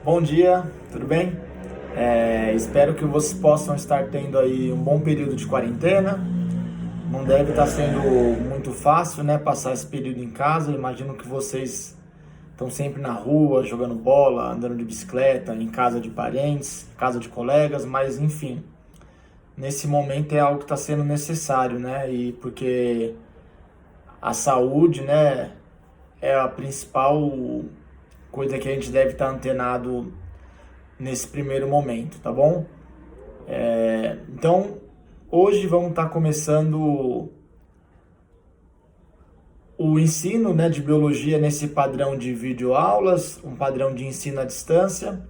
Bom dia, tudo bem? Espero que vocês possam estar tendo aí um bom período de quarentena. Não deve estar sendo muito fácil, né, passar esse período em casa. Imagino que vocês estão sempre na rua, jogando bola, andando de bicicleta, em casa de parentes, casa de colegas, mas enfim, nesse momento é algo que está sendo necessário, né? E porque a saúde, né, é a principal coisa que a gente deve estar antenado nesse primeiro momento, tá bom? Então, hoje vamos estar começando o ensino, né, de biologia nesse padrão de videoaulas, um padrão de ensino à distância.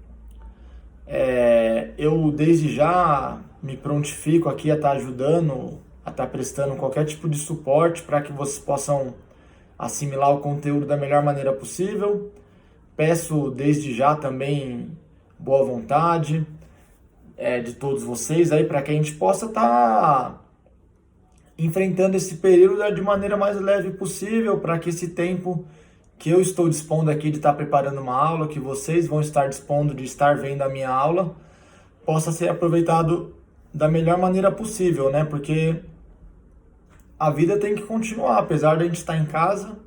Eu desde já me prontifico aqui a estar ajudando, a estar prestando qualquer tipo de suporte para que vocês possam assimilar o conteúdo da melhor maneira possível. Peço desde já também boa vontade de todos vocês aí para que a gente possa estar enfrentando esse período de maneira mais leve possível, para que esse tempo que eu estou dispondo aqui de estar preparando uma aula, que vocês vão estar dispondo de estar vendo a minha aula, possa ser aproveitado da melhor maneira possível, né? Porque a vida tem que continuar, apesar de a gente estar em casa,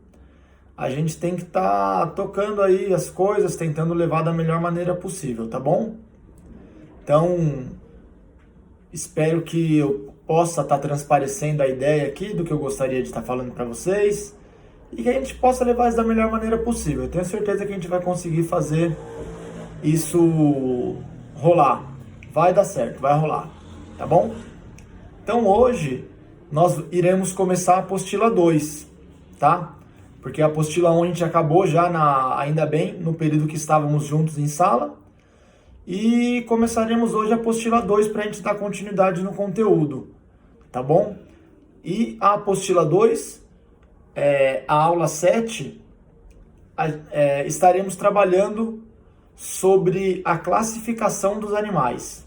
a gente tem que estar tocando aí as coisas, tentando levar da melhor maneira possível, tá bom? Então, espero que eu possa estar transparecendo a ideia aqui do que eu gostaria de estar falando para vocês e que a gente possa levar isso da melhor maneira possível. Eu tenho certeza que a gente vai conseguir fazer isso rolar. Vai dar certo, vai rolar, tá bom? Então hoje nós iremos começar a apostila 2, tá? Porque a apostila 1 a gente acabou já, ainda bem, no período que estávamos juntos em sala. E começaremos hoje a apostila 2 para a gente dar continuidade no conteúdo, tá bom? E a apostila 2, a aula 7, estaremos trabalhando sobre a classificação dos animais.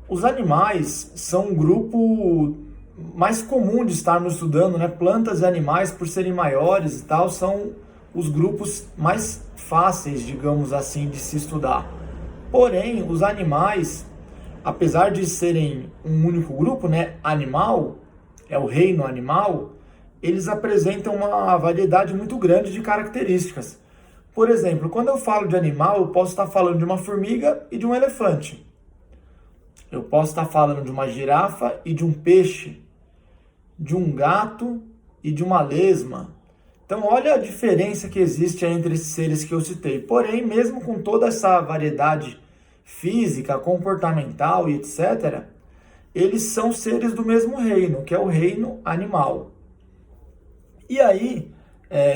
Os animais são um grupo mais comum de estarmos estudando, né? Plantas e animais, por serem maiores e tal, são os grupos mais fáceis, digamos assim, de se estudar. Porém, os animais, apesar de serem um único grupo, né, animal, é o reino animal, eles apresentam uma variedade muito grande de características. Por exemplo, quando eu falo de animal, eu posso estar falando de uma formiga e de um elefante. Eu posso estar falando de uma girafa e de um peixe, de um gato e de uma lesma. Então, olha a diferença que existe entre esses seres que eu citei. Porém, mesmo com toda essa variedade física, comportamental e etc., eles são seres do mesmo reino, que é o reino animal. E aí,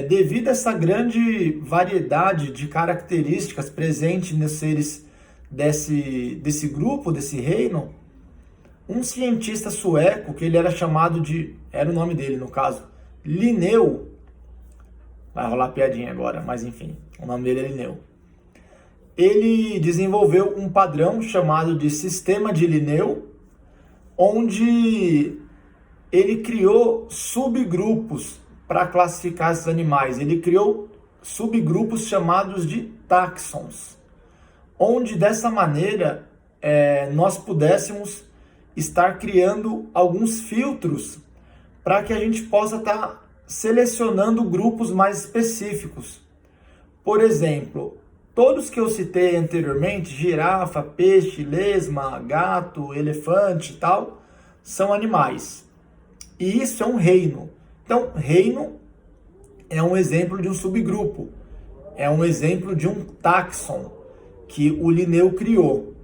devido a essa grande variedade de características presentes nos seres desse grupo, desse reino, um cientista sueco, que ele era chamado era o nome dele no caso, Linneu. Vai rolar piadinha agora, mas enfim, o nome dele é Linneu. Ele desenvolveu um padrão chamado de sistema de Linneu, onde ele criou subgrupos para classificar esses animais. Ele criou subgrupos chamados de táxons, onde dessa maneira nós pudéssemos estar criando alguns filtros para que a gente possa estar selecionando grupos mais específicos. Por exemplo, todos que eu citei anteriormente, girafa, peixe, lesma, gato, elefante e tal, são animais. E isso é um reino. Então, reino é um exemplo de um subgrupo, é um exemplo de um táxon que o Linneu criou.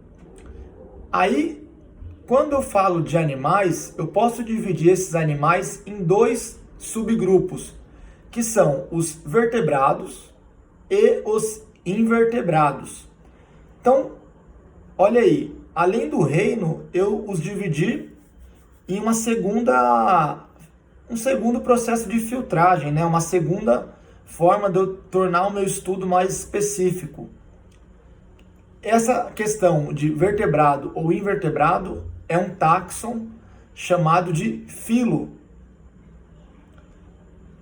Aí, quando eu falo de animais, eu posso dividir esses animais em dois subgrupos, que são os vertebrados e os invertebrados. Então, olha aí, além do reino, eu os dividi em um segundo processo de filtragem, né? Uma segunda forma de eu tornar o meu estudo mais específico. Essa questão de vertebrado ou invertebrado é um táxon chamado de filo.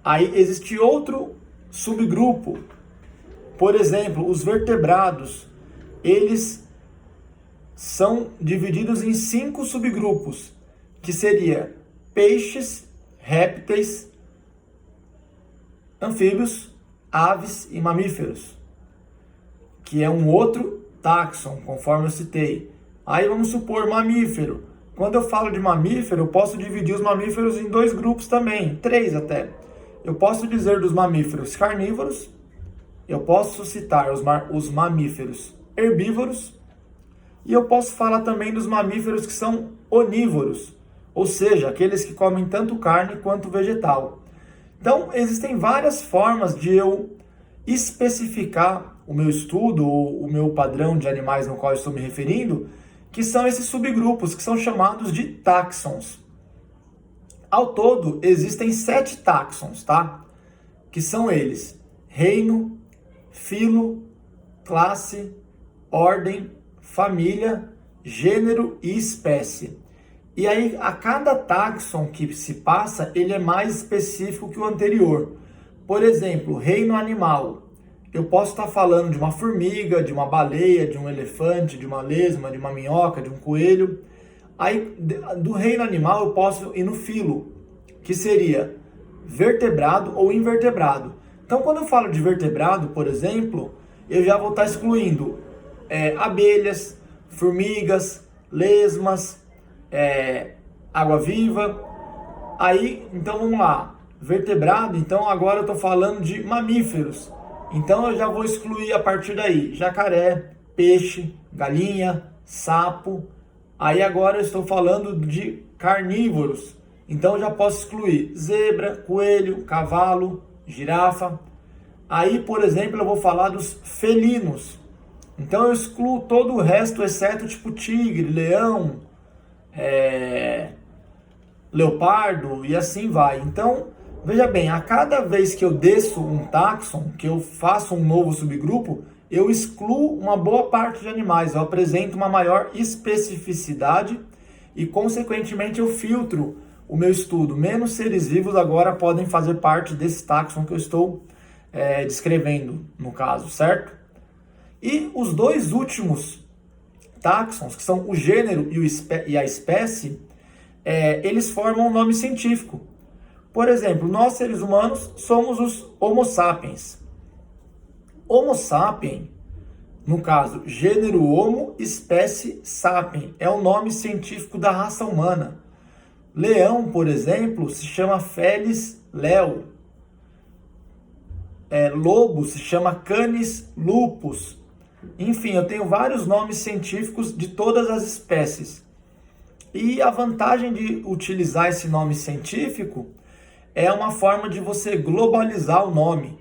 Aí existe outro subgrupo Por exemplo, os vertebrados, eles são divididos em 5 subgrupos, que seria peixes, répteis, anfíbios, aves e mamíferos, que é um outro táxon, conforme eu citei. Aí vamos supor mamífero. Quando eu falo de mamífero, eu posso dividir os mamíferos em 2 grupos também, 3 até. Eu posso dizer dos mamíferos carnívoros, eu posso citar os mamíferos herbívoros, e eu posso falar também dos mamíferos que são onívoros, ou seja, aqueles que comem tanto carne quanto vegetal. Então, existem várias formas de eu especificar o meu estudo ou o meu padrão de animais no qual eu estou me referindo, que são esses subgrupos, que são chamados de táxons. Ao todo, existem 7 táxons, tá? Que são eles: reino, filo, classe, ordem, família, gênero e espécie. E aí, a cada táxon que se passa, ele é mais específico que o anterior. Por exemplo, reino animal. Eu posso estar falando de uma formiga, de uma baleia, de um elefante, de uma lesma, de uma minhoca, de um coelho. Aí, do reino animal, eu posso ir no filo, que seria vertebrado ou invertebrado. Então, quando eu falo de vertebrado, por exemplo, eu já vou estar excluindo abelhas, formigas, lesmas, água-viva. Aí, então vamos lá. Vertebrado, então agora eu estou falando de mamíferos. Então eu já vou excluir a partir daí jacaré, peixe, galinha, sapo. Aí agora eu estou falando de carnívoros. Então eu já posso excluir zebra, coelho, cavalo, girafa. Aí, por exemplo, eu vou falar dos felinos. Então eu excluo todo o resto, exceto tipo tigre, leão, leopardo e assim vai. Então, veja bem, a cada vez que eu desço um táxon, que eu faço um novo subgrupo, eu excluo uma boa parte de animais, eu apresento uma maior especificidade e, consequentemente, eu filtro o meu estudo. Menos seres vivos agora podem fazer parte desse táxon que eu estou descrevendo, no caso, certo? E os 2 últimos táxons, que são o gênero e a espécie, eles formam um nome científico. Por exemplo, nós seres humanos somos os Homo sapiens. Homo sapien, no caso, gênero Homo, espécie sapien, é o nome científico da raça humana. Leão, por exemplo, se chama Felis leo. Lobo se chama Canis lupus. Enfim, eu tenho vários nomes científicos de todas as espécies. E a vantagem de utilizar esse nome científico é uma forma de você globalizar o nome.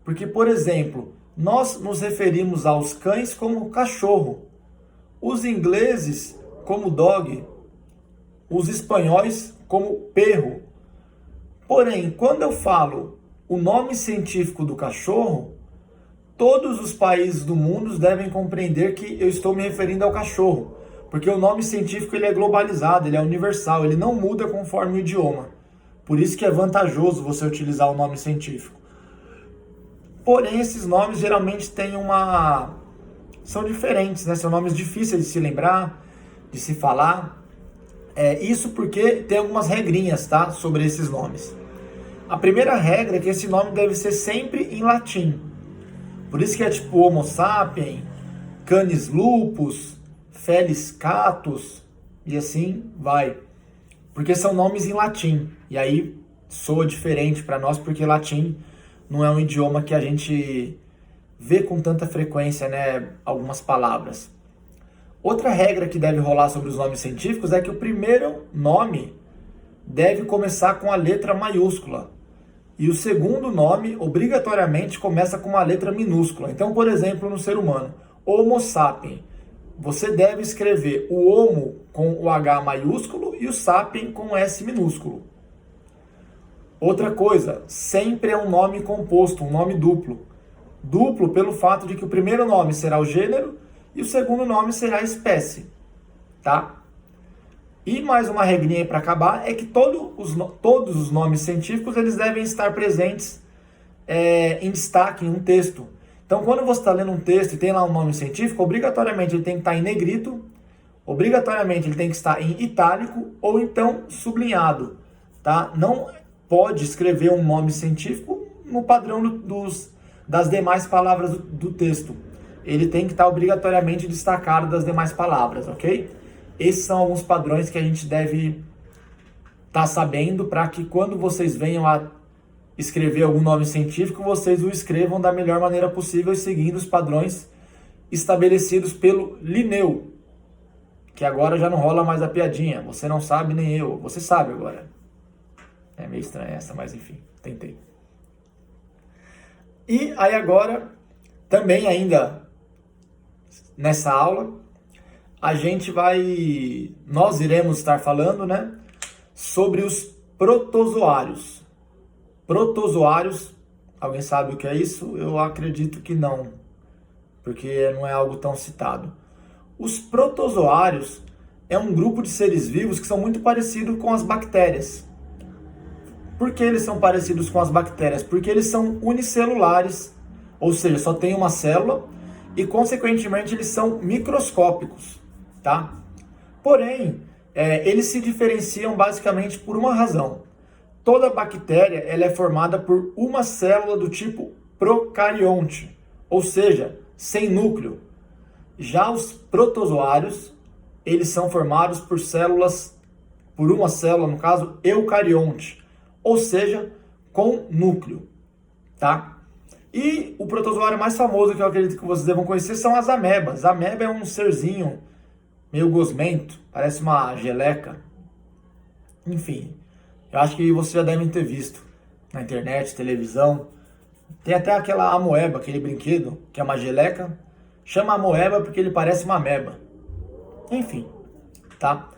Porque, por exemplo, nós nos referimos aos cães como cachorro, os ingleses como dog, os espanhóis como perro. Porém, quando eu falo o nome científico do cachorro, todos os países do mundo devem compreender que eu estou me referindo ao cachorro, porque o nome científico ele é globalizado, ele é universal, ele não muda conforme o idioma. Por isso que é vantajoso você utilizar o nome científico. Porém, esses nomes geralmente são diferentes, né? São nomes difíceis de se lembrar, de se falar. Isso porque tem algumas regrinhas, tá? Sobre esses nomes. A primeira regra é que esse nome deve ser sempre em latim. Por isso que é tipo Homo sapien, Canis lupus, Felis catus e assim vai. Porque são nomes em latim. E aí soa diferente para nós porque latim não é um idioma que a gente vê com tanta frequência, né? Algumas palavras. Outra regra que deve rolar sobre os nomes científicos é que o primeiro nome deve começar com a letra maiúscula. E o segundo nome, obrigatoriamente, começa com uma letra minúscula. Então, por exemplo, no ser humano, Homo sapien. Você deve escrever o Homo com o H maiúsculo e o sapien com o S minúsculo. Outra coisa, sempre é um nome composto, um nome duplo. Duplo pelo fato de que o primeiro nome será o gênero e o segundo nome será a espécie. Tá? E mais uma regrinha para acabar é que todos os nomes científicos eles devem estar presentes em destaque em um texto. Então, quando você está lendo um texto e tem lá um nome científico, obrigatoriamente ele tem que estar em negrito, obrigatoriamente ele tem que estar em itálico ou então sublinhado, tá? Não pode escrever um nome científico no padrão das demais palavras do texto. Ele tem que estar obrigatoriamente destacado das demais palavras, ok? Esses são alguns padrões que a gente deve estar sabendo para que quando vocês venham a escrever algum nome científico, vocês o escrevam da melhor maneira possível, seguindo os padrões estabelecidos pelo Linneu, que agora já não rola mais a piadinha. Você não sabe, nem eu. Você sabe agora. É meio estranha essa, mas enfim, tentei. E aí agora, também ainda nessa aula, nós iremos estar falando, né, sobre os protozoários. Protozoários, alguém sabe o que é isso? Eu acredito que não, porque não é algo tão citado. Os protozoários é um grupo de seres vivos que são muito parecidos com as bactérias. Por que eles são parecidos com as bactérias? Porque eles são unicelulares, ou seja, só tem uma célula e, consequentemente, eles são microscópicos, tá? Porém, eles se diferenciam basicamente por uma razão. Toda bactéria ela é formada por uma célula do tipo procarionte, ou seja, sem núcleo. Já os protozoários, eles são formados por uma célula, no caso, eucarionte, ou seja, com núcleo, tá? E o protozoário mais famoso que eu acredito que vocês devam conhecer são as amebas. A ameba é um serzinho meio gosmento, parece uma geleca. Enfim, eu acho que vocês já devem ter visto na internet, televisão. Tem até aquela amoeba, aquele brinquedo, que é uma geleca. Chama amoeba porque ele parece uma ameba. Enfim, tá?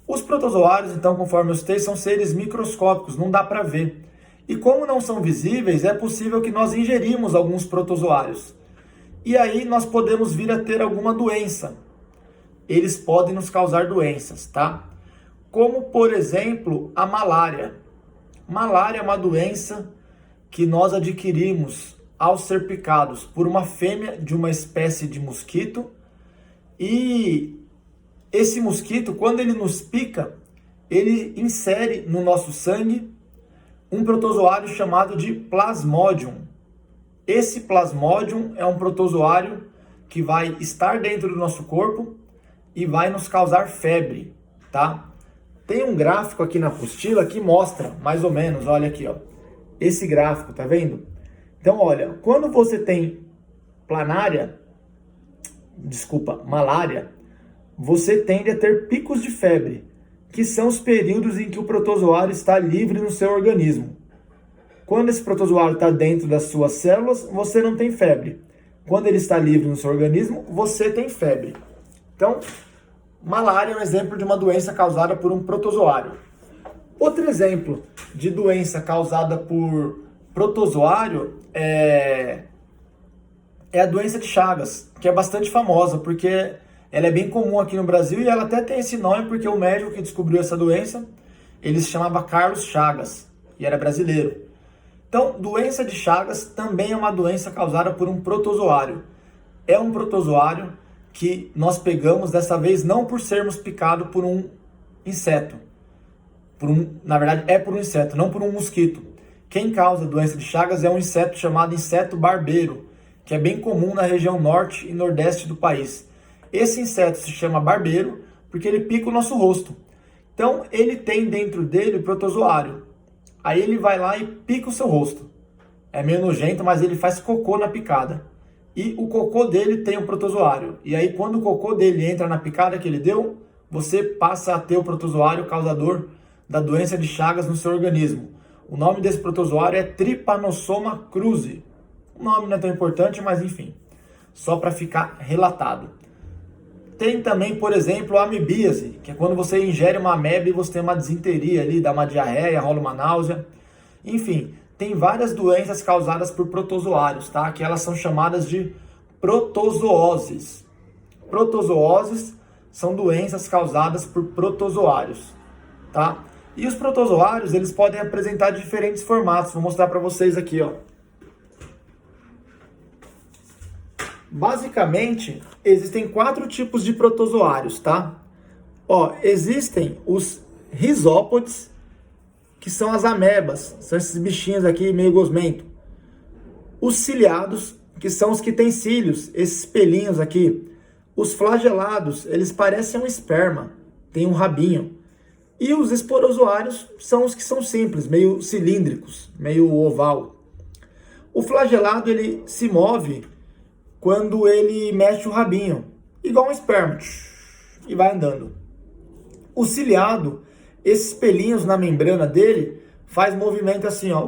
Os protozoários, então, conforme eu citei, são seres microscópicos, não dá para ver. E como não são visíveis, é possível que nós ingerimos alguns protozoários. E aí nós podemos vir a ter alguma doença. Eles podem nos causar doenças, tá? Como, por exemplo, a malária. Malária é uma doença que nós adquirimos ao ser picados por uma fêmea de uma espécie de mosquito. E esse mosquito, quando ele nos pica, ele insere no nosso sangue um protozoário chamado de Plasmodium. Esse Plasmodium é um protozoário que vai estar dentro do nosso corpo e vai nos causar febre, tá? Tem um gráfico aqui na apostila que mostra, mais ou menos, olha aqui, ó. Esse gráfico, tá vendo? Então, olha, quando você tem malária, você tende a ter picos de febre, que são os períodos em que o protozoário está livre no seu organismo. Quando esse protozoário está dentro das suas células, você não tem febre. Quando ele está livre no seu organismo, você tem febre. Então, malária é um exemplo de uma doença causada por um protozoário. Outro exemplo de doença causada por protozoário é a doença de Chagas, que é bastante famosa, porque ela é bem comum aqui no Brasil e ela até tem esse nome porque o médico que descobriu essa doença, ele se chamava Carlos Chagas e era brasileiro. Então, doença de Chagas também é uma doença causada por um protozoário. É um protozoário que nós pegamos dessa vez não por sermos picados por um inseto. Na verdade, é por um inseto, não por um mosquito. Quem causa doença de Chagas é um inseto chamado inseto barbeiro, que é bem comum na região norte e nordeste do país. Esse inseto se chama barbeiro porque ele pica o nosso rosto. Então, ele tem dentro dele o protozoário. Aí ele vai lá e pica o seu rosto. É meio nojento, mas ele faz cocô na picada. E o cocô dele tem o protozoário. E aí, quando o cocô dele entra na picada que ele deu, você passa a ter o protozoário causador da doença de Chagas no seu organismo. O nome desse protozoário é Trypanosoma cruzi. O nome não é tão importante, mas enfim, só para ficar relatado. Tem também, por exemplo, a amebíase, que é quando você ingere uma ameba e você tem uma disenteria ali, dá uma diarreia, rola uma náusea. Enfim, tem várias doenças causadas por protozoários, tá? Que elas são chamadas de protozooses. Protozooses são doenças causadas por protozoários, tá? E os protozoários, eles podem apresentar diferentes formatos. Vou mostrar para vocês aqui, ó. Basicamente, existem 4 tipos de protozoários, tá? Ó, existem os rizópodes, que são as amebas, são esses bichinhos aqui meio gosmento. Os ciliados, que são os que têm cílios, esses pelinhos aqui. Os flagelados, eles parecem um esperma, tem um rabinho. E os esporozoários são os que são simples, meio cilíndricos, meio oval. O flagelado, ele se move quando ele mexe o rabinho, igual um esperma, e vai andando. O ciliado, esses pelinhos na membrana dele, faz movimento assim, ó,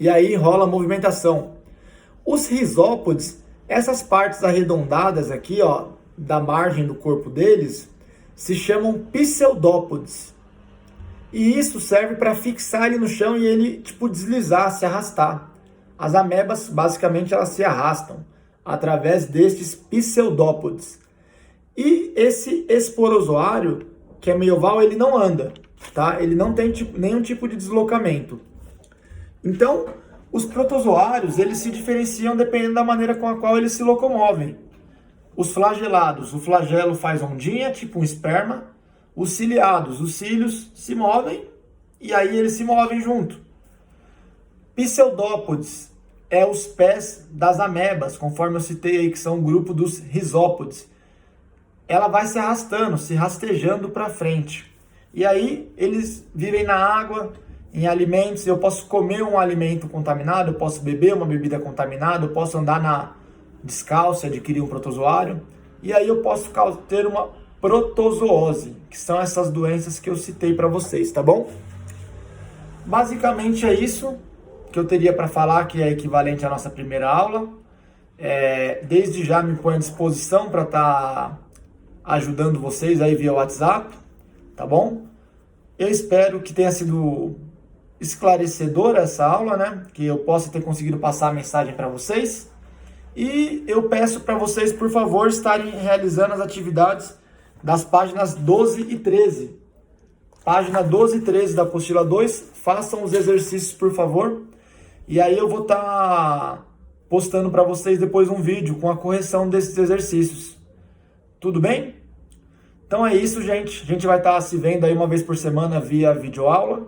e aí rola a movimentação. Os rizópodes, essas partes arredondadas aqui, ó, da margem do corpo deles, se chamam pseudópodes. E isso serve para fixar ele no chão e ele, tipo, deslizar, se arrastar. As amebas, basicamente, elas se arrastam através destes pseudópodes. E esse esporozoário, que é meio oval, ele não anda, tá? Ele não tem nenhum tipo de deslocamento. Então, os protozoários, eles se diferenciam dependendo da maneira com a qual eles se locomovem. Os flagelados, o flagelo faz ondinha, tipo um esperma. Os ciliados, os cílios se movem e aí eles se movem junto. Pseudópodes é os pés das amebas, conforme eu citei aí, que são o grupo dos rizópodes. Ela vai se arrastando, se rastejando para frente. E aí eles vivem na água, em alimentos. Eu posso comer um alimento contaminado, eu posso beber uma bebida contaminada, eu posso andar descalço e adquirir um protozoário. E aí eu posso ter uma protozoose, que são essas doenças que eu citei para vocês, tá bom? Basicamente é isso que eu teria para falar, que é equivalente à nossa primeira aula. Desde já me ponho à disposição para estar ajudando vocês aí via WhatsApp, tá bom? Eu espero que tenha sido esclarecedora essa aula, né? Que eu possa ter conseguido passar a mensagem para vocês. E eu peço para vocês, por favor, estarem realizando as atividades das páginas 12 e 13. Página 12 e 13 da apostila 2, façam os exercícios, por favor. E aí eu vou estar postando para vocês depois um vídeo com a correção desses exercícios. Tudo bem? Então é isso, gente. A gente vai estar se vendo aí uma vez por semana via videoaula.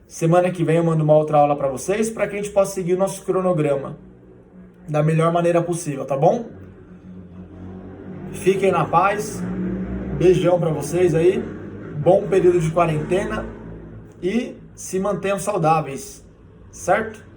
Semana que vem eu mando uma outra aula para vocês, para que a gente possa seguir o nosso cronograma da melhor maneira possível, tá bom? Fiquem na paz. Beijão para vocês aí. Bom período de quarentena e se mantenham saudáveis, certo?